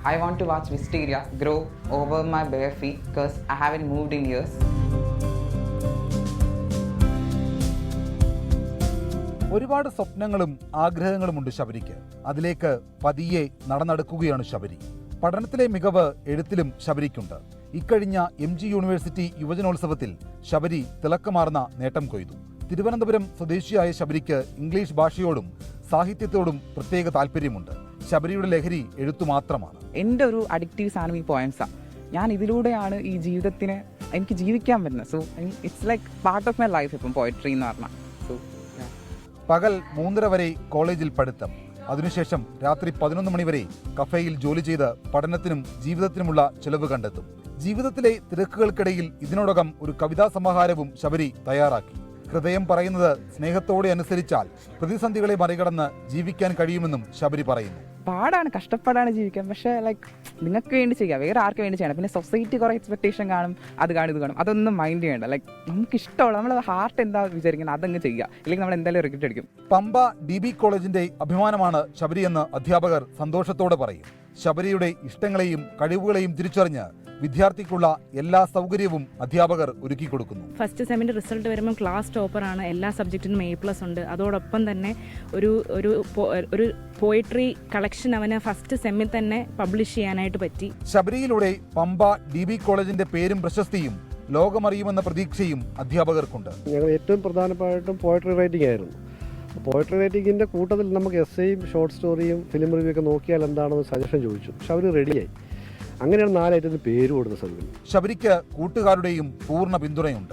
I want to watch wisteria grow over my bare feet because I haven't moved in years. ഒരുപാട് സ്വപ്നങ്ങളും ആഗ്രഹങ്ങളുമുണ്ട് ശബരിക്ക്. അതിലേക്ക് പതിയെ നടന്നെടുക്കുകയാണ് ശബരി. പഠനത്തിലെ മികവ് എഴുത്തിലും ശബരിക്കുണ്ട്. ഇക്കഴിഞ്ഞ MG യൂണിവേഴ്സിറ്റി യുവജനോത്സവത്തിൽ ശബരി തിളക്കമാർന്ന നേട്ടം കൊയ്തു. തിരുവനന്തപുരം സ്വദേശിയായ ശബരിക്ക് ഇംഗ്ലീഷ് ഭാഷയോടും സാഹിത്യത്തോടും പ്രത്യേക താല്പര്യമുണ്ട്. ശബരിയുടെ ലഹരി എഴുത്തു മാത്രമാണ്. എൻ്റെ ഒരു അഡിക്റ്റീവ് സാധനം ഈ പോയംസാണ്. ഞാൻ ഇതിലൂടെയാണ് ഈ ജീവിതത്തിനെ എനിക്ക് ജീവിക്കാൻ പറ്റുന്നത്. So it's like part of my life ഇപ്പം പോയട്രി എന്ന് പറഞ്ഞാൽ. സോ പകൽ 3:30 വരെ കോളേജിൽ പഠിത്തം, അതിനുശേഷം രാത്രി 11 മണി വരെ കഫേയിൽ ജോലി ചെയ്ത് പഠനത്തിനും ജീവിതത്തിനുമുള്ള ചെലവ് കണ്ടെത്തും. ജീവിതത്തിലെ തിരക്കുകൾക്കിടയിൽ ഇതിനോടകം ഒരു കവിതാ സമാഹാരവും ശബരി തയ്യാറാക്കി. ഹൃദയം പറയുന്നത് സ്നേഹത്തോടെ അനുസരിച്ചാൽ പ്രതിസന്ധികളെ മറികടന്ന് ജീവിക്കാൻ കഴിയുമെന്നും ശബരി പറയുന്നു. പാടാണ്, കഷ്ടപ്പാടാണ് ജീവിക്കാൻ. പക്ഷേ ലൈക്ക് നിങ്ങൾക്ക് വേണ്ടി ചെയ്യുക, വേറെ ആർക്ക് വേണ്ടി ചെയ്യണം. പിന്നെ സൊസൈറ്റി കുറേ എക്സ്പെക്ടേഷൻ കാണും, അത് കാണും, ഇത് കാണും. അതൊന്നും മൈൻഡ് ചെയ്യേണ്ട. ലൈക്ക് നമുക്ക് ഇഷ്ടമുള്ള നമ്മളെ ഹാർട്ട് എന്താ വിചാരിക്കുന്നത് അതങ്ങ് ചെയ്യുക. ഇല്ലെങ്കിൽ നമ്മൾ എന്തായാലും റിഗ്രറ്റ് അടിക്കും. പമ്പ DB കോളേജിന്റെ അഭിമാനമാണ് ശബരിയെന്ന് അധ്യാപകർ സന്തോഷത്തോടെ പറയും. ശബരിയുടെ ഇഷ്ടങ്ങളെയും കഴിവുകളെയും തിരിച്ചറിഞ്ഞ് വിദ്യാർത്ഥിക്കുള്ള എല്ലാ സൗകര്യവും അധ്യാപകർ ഒരുക്കി കൊടുക്കുന്നു. ഫസ്റ്റ് സെമ്മിൻ്റെ റിസൾട്ട് വരുമ്പോൾ ക്ലാസ് ടോപ്പറാണ്, എല്ലാ സബ്ജക്റ്റിനും A+ ഉണ്ട്. അതോടൊപ്പം തന്നെ ഒരു പോയിട്രി കളക്ഷൻ അവന് ഫസ്റ്റ് സെമ്മിൽ തന്നെ പബ്ലിഷ് ചെയ്യാനായിട്ട് പറ്റി. ശബരിയിലൂടെ പമ്പ DB കോളേജിന്റെ പേരും പ്രശസ്തിയും ലോകമറിയുമെന്ന പ്രതീക്ഷയും അധ്യാപകർക്കുണ്ട്. ഞങ്ങൾ ഏറ്റവും പ്രധാനമായിട്ടും പോയട്രി റൈറ്റിംഗ് ആയിരുന്നു. പോയട്രി റൈറ്റിങ്ങിൻ്റെ കൂട്ടത്തിൽ നമുക്ക് എസ്സേയും ഷോർട്ട് സ്റ്റോറിയും ഫിലിം റിവ്യൂ ഒക്കെ നോക്കിയാൽ എന്താണെന്ന് സജഷൻ ചോദിച്ചു. പക്ഷെ അവർ റെഡിയായി. അങ്ങനെയാണ് 4 ഐറ്റത്തിന് പേര് കൊടുത്ത സൗകര്യം. ശബരിക്ക് കൂട്ടുകാരുടെയും പൂർണ്ണ പിന്തുണയുണ്ട്.